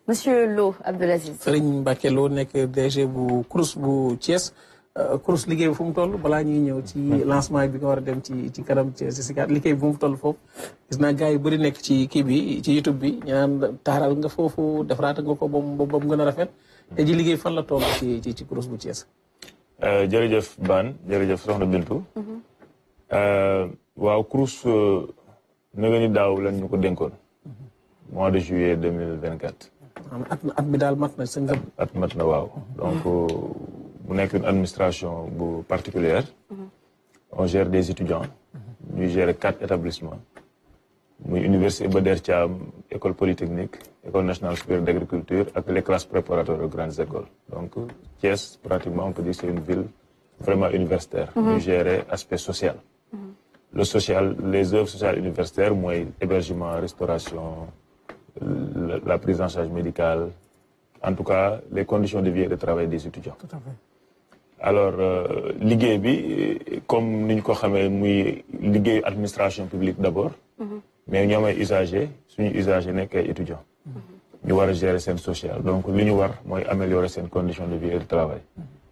Monsieur Lo Abdelaziz. Serigne Mbacké Lo nekk DG bu CROUS bu Thiès CROUS liggéey bi fu mu toll balaa ñuy ñëw ci lancement bi nga war a dem ci kanam Thiès si liggéey bi fu mu toll foofu gis naa gars yu bëri nekk ci kii bi ci YouTube bi ñu naan taaral nga foofu defaraat nga ko ba mu gën a rafet te ji liggéey fan la toll ci CROUS bu Thiès. jërëjëf Ban jërëjëf Soxna Bintu. waaw CROUS na nga ni daaw lañ ñu ko dénkoon. mois de juillet 2024. at bi daal mat na sa ngëm. at mat na waaw. donc mu nekk une administration bu particulière. on gère des étudiants. ñu gérer 4 établissements. muy université Iba Der Thiam école polytechnique école nationale supérieure d'agriculture ak les classes préparatoires aux grandes écoles. donc Thiès pratiquement on peut dire c'est une ville vraiment universitaire. ñu gérer aspect social. le social les œuvres sociales universitaires mooy hébergement restauration. La prise en charge médicale, en tout cas les conditions de vie et de travail des étudiants. Tout à fait. Alors liggéey bi comme ni ñu ko xamee muy liggéey administration publique d'abord. mais ñoom ay usagers suñu usagers nekk ay étudiants. ñu war a gérer seen social donc li ñu war mooy améliorer seen conditions de vie et de travail.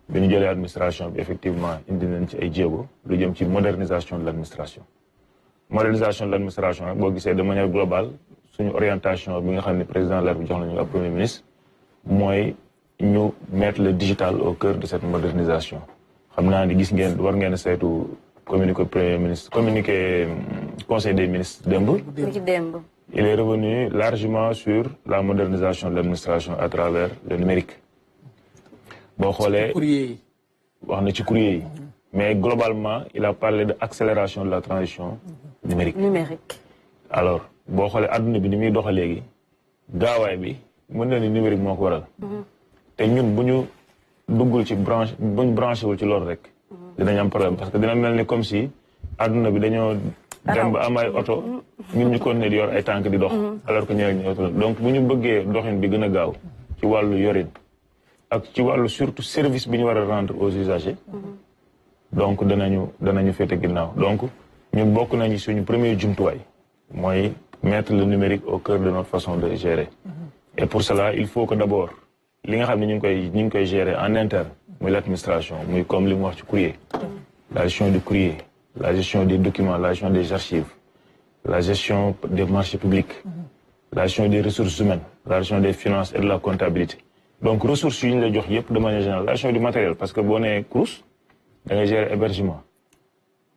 bi ñu jëlee administration bi effectivement indi nañ ci ay jéego lu jëm ci modernisation de l'administration. modernisation de l'administration nag boo gisee de manière globale. suñu orientation bi nga xam ne président de la République jox nañu ak premier ministre mooy ñu mettre le digital au cœur de cette modernisation xam naa ni gis ngeen war ngeen a saytu communiqué premier ministre communiqué conseil des ministres démb. Il est revenu largement sur la modernisation de l'administration à travers le numérique. boo xoolee wax na ci courrier yi mais globalement il a parlé de accélération de la transition numérique. alors boo xoolee adduna bi ni muy doxee léegi gaawaay bi mën na ni numérique moo ko waral. te ñun bu ñu duggul ci branche bu ñu branché wul ci loolu rek. dinañ am problème parce que dina mel ni comme si adduna bi dañoo dem ba am ay oto ñun ñu continuer di yor ay tànk di dox. alors que ñeneen ñi oto donc bu ñu bëggee doxin bi gën a gaaw ci wàllu yorin ak ci wàllu surtout service bi ñu war a rendre aux usagers. donc danañu féete ginnaaw donc ñun bokk nañu suñu premier jumtuwaay mooy. mettre le numérique au cœur de notre façon de gérer. Et pour cela, il faut que d'abord, li nga xam ne ñu ngi koy gérer en interne, muy l'administration, muy comme li mu wax ci courrier. La gestion du courrier, la gestion des documents, la gestion des archives, la gestion des marchés publics, la gestion des ressources humaines, la gestion des finances et de la comptabilité. Donc ressources yi ñu la jox yëpp de manière générale, la gestion du matériel, parce que boo nee CROUS, da ngay gérer hébergement.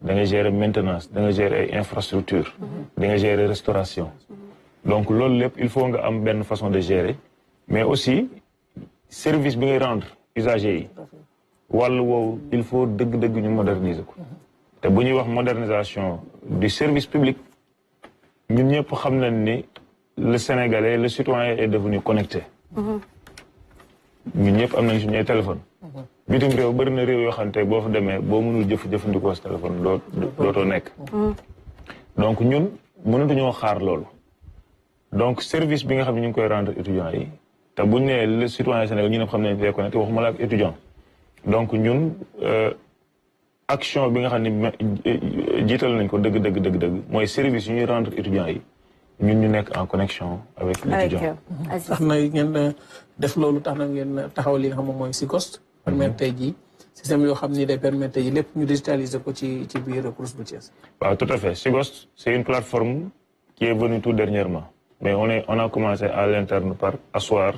da nga gérer maintenance da nga gérer ay infrastructure da nga gérer restauration donc loolu lépp il faut nga am benn façon de gérer mais aussi service bi ngay rendre usagers yi wàllu woowu il faut dëgg-dëgg ñu moderniser ko te bu ñuy wax modernisation du service public ñun ñëpp xam nañ ni le Sénégalais le citoyen est devenu connecté ñun ñëpp am nañ suñu ay téléphone bitim réew bëri na réew yoo xam te boo fa demee boo mënul jëfandikoo sa téléphone dootoo nekk. donc ñun mënatuñoo xaar loolu. donc service bi nga xam ne ñu ngi koy rendre étudiants yi te buñ nee le citoyen Sénégal ñu ne xam nañ koy connecté waxuma la ak étudiant. donc ñun action bi nga xam ne jiital nañ ko dëgg mooy service yu ñuy rendre étudiants yi ñun ñu nekk en connexion avec l'étudiant. tax na ngeen def loolu tax na ngeen taxaw li nga xam mooy SICOST. permettre tey jii système yoo xam ni day permettre tey jii lépp ñu digitaliser ko ci biir CROUS bu Thiès. waaw tout à fait SICOST c'est une plateforme qui est venue tout dernièrement mais on a commencé à l'interne par asseoir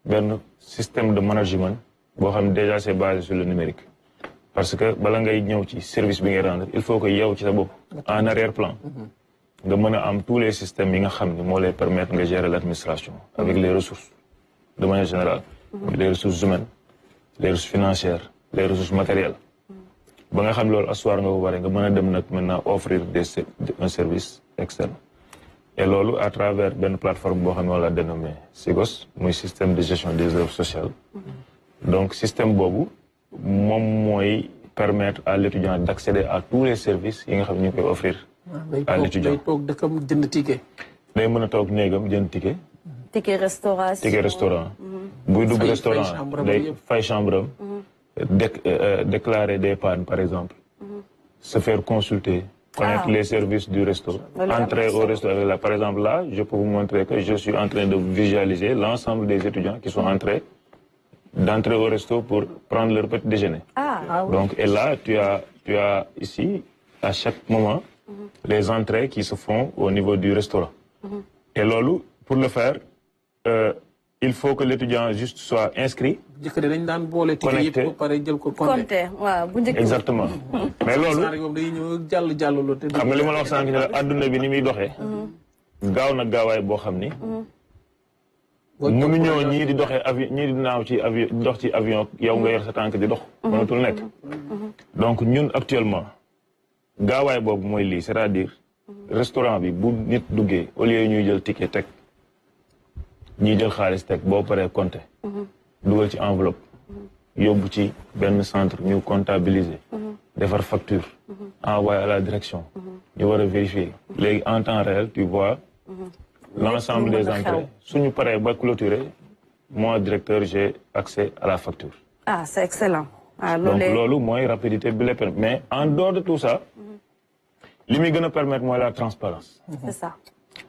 benn système de management boo xam ne déjà c'est basé sur le numérique parce que bala ngay ñëw ci service bi ngay rendre il faut que yow ci sa bopp en arrière-plan nga mën a am tous les systèmes yi nga xam ne moo lay permettre nga gérer l'administration avec les ressources de manière générale les ressources humaines les ressources financières les ressources matérielles ba nga xam loolu asseoir nga ko waree nga mën a dem nag maintenant offrir un service externe et loolu à travers benn plateforme boo xam ne on l'a dénommé SICOS muy système de gestion des œuvres sociales donc système boobu moom mooy permettre à l'étudiant d'accéder à tous les services yi nga xam ne ñu koy offrir à l'étudiant day toog dëkkam jënd ticket day mën a toog néegam jënd ticket ticket restaurant buy dugg restaurant day fay chambre am déclarer des pannes par exemple se faire consulter connaître les services du resto, entrer au resto avec la. Par exemple, là, je peux vous montrer que je suis en train de visualiser l'ensemble des étudiants qui sont d'entrer au resto pour prendre leur petit déjeuner. Donc, et là, tu as ici, à chaque moment, les entrées qui se font au niveau du restaurant. Et lolo, pour le faire, il faut que l'étudiant juste soit inscrit, connecté. Exactement. Mais lolo, xam nga li ma la wax sànq ne la adduna bi ni muy doxee. gaaw na gaawaay boo xam ni. mënuñoo ñii di doxee avion ñii di naaw ci avion dox ci avion yow nga yor sa tànk di dox. mënatul nekk. donc ñun actuellement gaawaay boobu mooy lii c'est-à-dire restaurant bi bu nit duggee au lieu ñuy jël ticket teg ñuy jël xaalis teg boo paree compter. dugal ci enveloppe. yóbbu ci benn centre ñu comptabiliser. defar facture. envoyer à la direction. ñu war a vérifier. léegi en temps réel tu vois. l'ensemble des entrées suñu paree ba clôturer moi directeur j'ai accès à la facture. Ah c'est excellent. donc loolu mooy rapidité bi la permettre mais en dehors de tout ça. li muy gën a permettre mooy la transparence. C'est ça.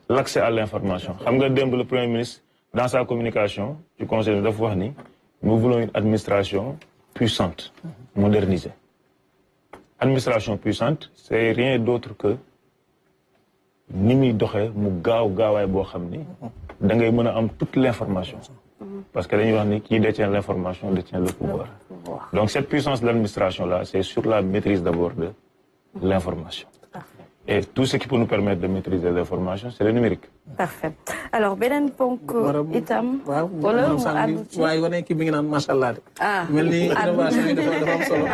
l'accès à l'information xam nga démb le premier ministre dans sa communication du conseil dafa wax ni nous voulons une administration puissante modernisée. Administration puissante c'est rien d'autre que ni muy doxee mu gaawaay boo xam ni da ngay mën a am toute l'information. Parce que dañuy wax ni qui détient l'information détient le pouvoir. Donc cette puissance de l'administration là c'est sur la maîtrise d'abord de l'information. Et tout ce qui peut nous permettre de maîtriser l'information c'est le numérique. Parfait. Alors beneen ponk itam. wala mu àddu ci waaye wane kii bi ngi naan macha allah de. mel ni innovation yi dafa am solo.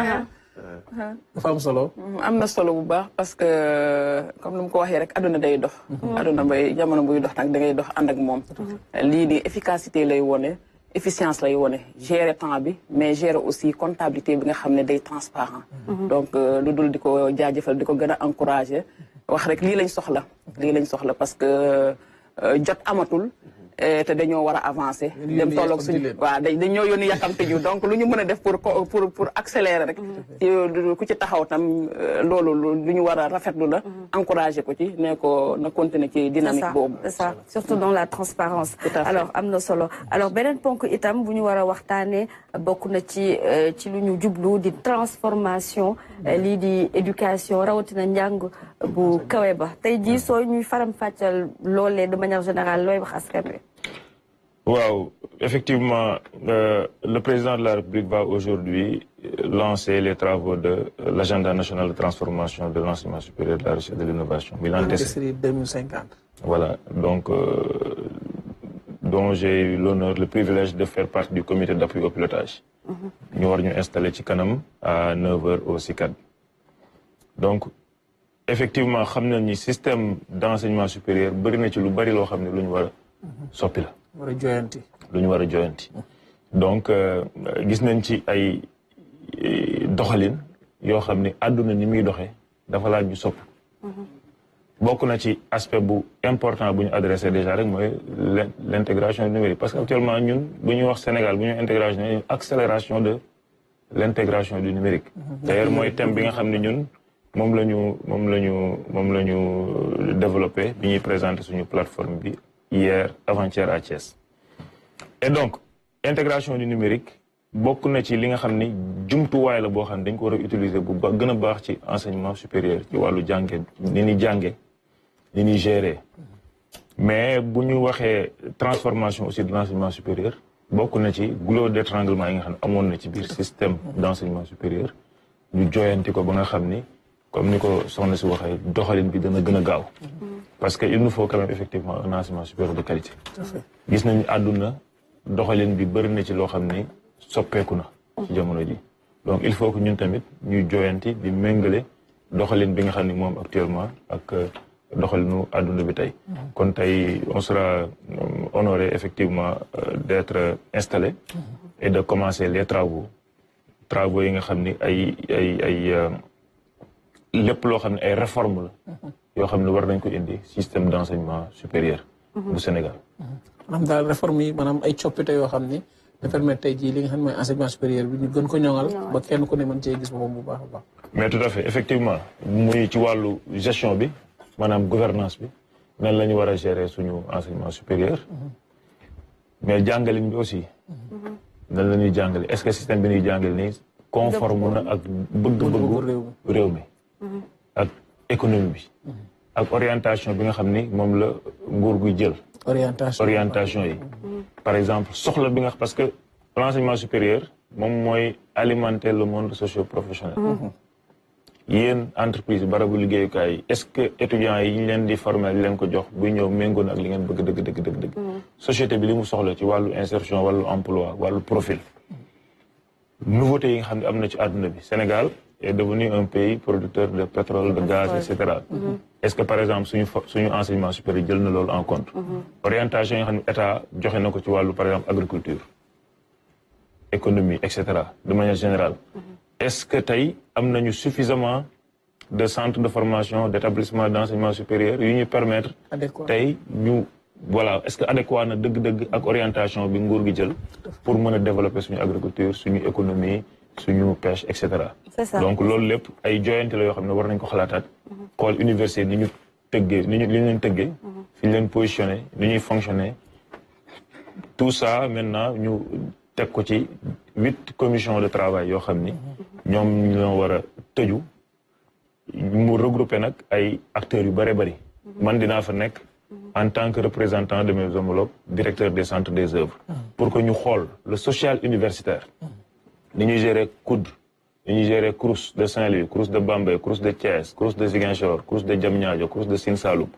dafa am solo. am na solo bu baax parce que comme ni mu ko waxee rek aduna day dox. aduna bay jamono buy dox nag da ngay dox ànd ak moom. lii di efficacité lay wone efficience lay wone gérer temps bi mais gérer aussi comptabilité bi nga xam ne day transparent. donc lu dul di ko jaajëfal di ko gën a encourager wax rek lii lañ soxla parce que jot amatul. te dañoo war a avancer. dem tolloog suñu waaw dañoo yónni yàkkamte ju donc lu ñu mën a def pour accélérer rek. ku ci taxaw tam loolu lu ñu war a rafetlu la. encourager ko ci ne ko na continuer ci dynamique boobu. c'est ça surtout dans la transparence. alors am na solo alors beneen ponk itam bu ñu war a waxtaanee bokk na ci lu ñu jublu di transformation lii di éducation rawatina njàng bu kawe ba tey jii soo ñuy faram fàccal loolee de manière générale looy wax askan wi. Wow, effectivement, le président de la République va aujourd'hui lancer les travaux de l'agenda national de transformation de l'enseignement supérieur de la recherche et de l'innovation. L'ANTESRI 2050. Voilà, donc, dont j'ai eu l'honneur, le privilège de faire partie du comité d'appui au pilotage. Nous avons installé Chikanam à 9h au CICAD. Donc, effectivement, nous avons un système d'enseignement supérieur, soppi la lu ñu war a joyanti donc gis nañ ci ay doxalin yoo xam ne àdduna ni muy doxee dafa laaj ñu sopp bokk na ci aspect bu important bu ñu adressé déjà rek mooy l'intégration numérique parce que actuellement ñun bu ñuy wax Sénégal bu ñuy intégration accélération de l'intégration du numérique d'ailleurs mooy thème bi nga xam ne ñun moom la ñu développé bi ñuy présenter suñu plateforme bi hier avant-hier à Thiès. Et donc intégration du numérique bokk na ci li nga xam ni jumtuwaay la boo xam ne dañ ko war a utiliser bu gën a baax ci enseignement supérieur ci wàllu jànge ni ñuy jànge ni ñuy gérer mais bu ñu waxee transformation aussi de l'enseignement supérieur bokk na ci goulot d'étranglement yi nga xam ne amoon na ci biir système d'enseignement supérieur ñu joyanti ko ba nga xam ni comme ni ko soxna si waxee doxalin bi dana gën a gaaw parce que il nous faut quand même effectivement un enseignement supérieur de qualité. gis nañu àdduna doxalin bi bëri na ci loo xam ni soppeeku na ci jamono ji donc il faut que ñun tamit ñuy joyanti di méngale doxalin bi nga xam ni moom actuellement ak doxalinu àdduna bi tey kon tey on sera honoré effectivement d'être installé et de commencer les travaux yi nga xam ni ay lépp loo xam ne ay réformes la yoo xam ne war nañ ko indi système d'enseignement supérieur bu Sénégal. maanaam daal réforme yi maanaam ay coppite yoo xam ni de permettre tey jii li nga xam ne mooy enseignement supérieur bi ñu gën ko ñoŋal ba kenn ku ne mën cee gis boppam bu baax a baax. mais tout à fait effectivement muy ci wàllu gestion bi maanaam gouvernance bi nan la ñu war a gérer suñu enseignement supérieur mais jàngalin bi aussi nan la ñuy jàngale est-ce que système bi ñuy jàngale nii conforme na ak bëgg-bëggu réew mi ak économie bi ak orientation bi nga xam ni moom la nguur guy jël orientation yi par exemple soxla bi nga parce que l'enseignement supérieur moom mooy alimenter le monde socio-professionnel yéen entreprise barabu liggéeyukaay yi est-ce que étudiants yi ñu leen di former leen ko jox buy ñëw méngoo na ak li ngeen bëgg dëgg société bi li mu soxla ci wàllu insertion wàllu emploi wàllu profil nouveauté yi nga xam ne am na ci àdduna bi Sénégal est devenu un pays producteur de pétrole de gaz et cetera est-ce que par exemple suñu enseignement supérieur jël na loolu en compte orientation yi nga xam ne état joxe na ko ci wàllu par exemple agriculture économie et cetera de manière générale est-ce que tey am nañu suffisamment de centres de formation d'établissement d'enseignement supérieur yu ñu permettre tey ñu voilà est-ce que adéquat na dëgg-dëgg ak orientation bi nguur gi jël pour mën a développer suñu agriculture suñu économie suñu pêche et cetera donc loolu lépp ay joyante la yoo xam ne war nañ ko xalaataat xool université ni ñu tëggee li ñu leen tëggee fi ñu leen positionné ni ñuy fonctionner tout ça maintenant ñu teg ko ci 8 commissions de travail yoo xam ni ñoom ñoo war a tëju mu regroupé nag ay acteurs yu bëree bëri man dinaa fa nekk en tant que représentant de mes homologues directeur des centres des œuvres pour que ñu xool le social universitaire ni ñuy gérer COUD ni ñuy gérer CROUS de Saint-Louis CROUS de Bambey CROUS de Thiès CROUS de Ziguinchor CROUS de Diamniadio CROUS de Sine Saloum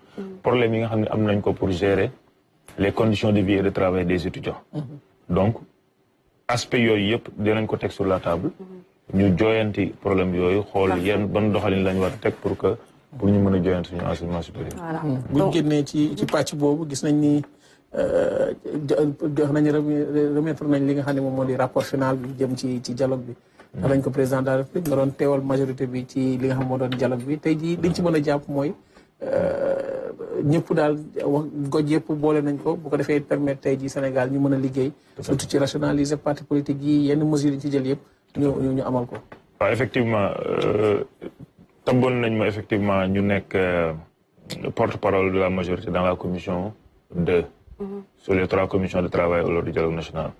problème yi nga xam ne am nañ ko pour gérer les conditions de vie et de travail des étudiants donc aspect yooyu yëpp dinañ ko teg sur la table ñu jooyanti problème yooyu xool yan ban doxalin lañ war a teg pour ñu mën a jooyante suñu enseignement supérieur buñ génnee ci pàcc boobu gis nañ ni jox nañ remettre nañ li nga xam ne moom moo di rapport final bi jëm ci dialogue bi ndax dañ ko président de la République nga doon teewal majorité bi ci li nga xam moo doon dialogue bi tey jii liñ ci mën a jàpp mooy ñëpp daal wax goj yëpp boole nañ ko bu ko defee permettre tey jii Sénégal ñu mën a liggéey surtout ci rationaliser parti politique yi yenn mesures yi ci jël yëpp ñu amal ko waaw effectivement tabboon nañ ma effectivement ñu nekk porte-parole de la majorité dans la commission 2 sur les 3 commissions de travail lors du dialogue national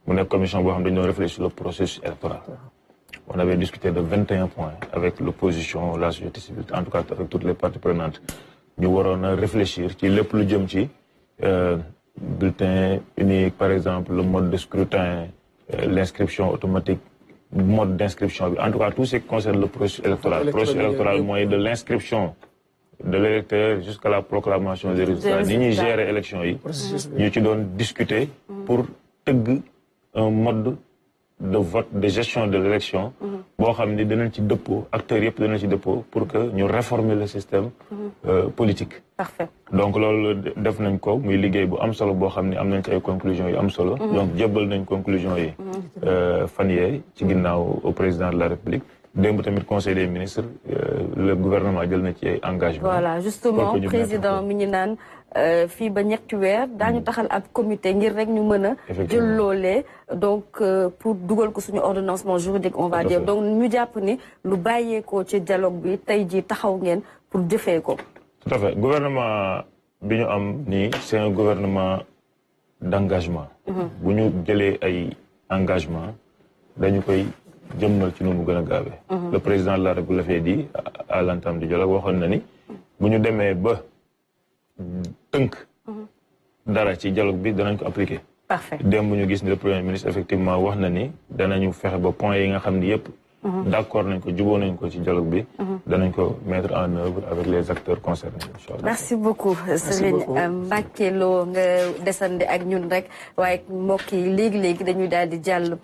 mu nekk commission boo xam dañoo réfléchir sur le processus électoral on avait discuté de 21 points avec l'opposition la société civile en tout cas avec toutes les parties prenantes ñu waroon a réfléchir ci lépp lu jëm ci bulletin unique par exemple le mode de scrutin l'inscription automatique mode d'inscription bi en tout cas tout ce qui concerne le processus électoral processus électoral mooy de l'inscription de l'électeur jusqu'à la proclamation des résultats ni ñuy gérer élection yi ñu ci doon discuter pour tëgg un mode de vote de gestion de l'élection boo xam ni dinañ ci dëppoo acteurs yëpp dinañ ci dëppoo pour que ñu réformer le système politique parfait donc loolu def nañ ko muy liggéey bu am solo boo xam ni am nañ ci ay conclusions yu am solo donc jébbal nañ conclusions yi fan yee ci ginnaaw au président de la République démb tamit conseil des ministres le gouvernement jël na ci ay engagement voilà justement président mi ñu naan fii ba ñetti weer daañu taxal ab comité ngir rek ñu mën a jël loolee donc pour dugal ko suñu ordonnancement juridique on va dire donc ñu jàpp ni lu bàyyeekoo ci dialogue bi tey jii taxaw ngeen pour jëfee ko tout à fait gouvernement bi ñu am nii c'est un gouvernement d'engagement bu ñu jëlee ay engagement dañu koy jëmmal ci nu mu gën a gaawee le président de la République l'avait dit à l'entame du dialogue waxoon na ni bu ñu demee ba tënk dara ci dialogue bi danañ ko appliquer parfait démb ñu gis ni le premier ministre effectivement wax na ni danañu fexe ba point yi nga xam ni yëpp d'accord nañ ko juboo nañ ko ci dialogue bi danañ ko mettre en œuvre avec les acteurs concernés inchallah merci beaucoup Serigne Mbacké Lo nga desandi ak ñun rek waaye mbokk yi léegi-léegi dañuy daal di jàll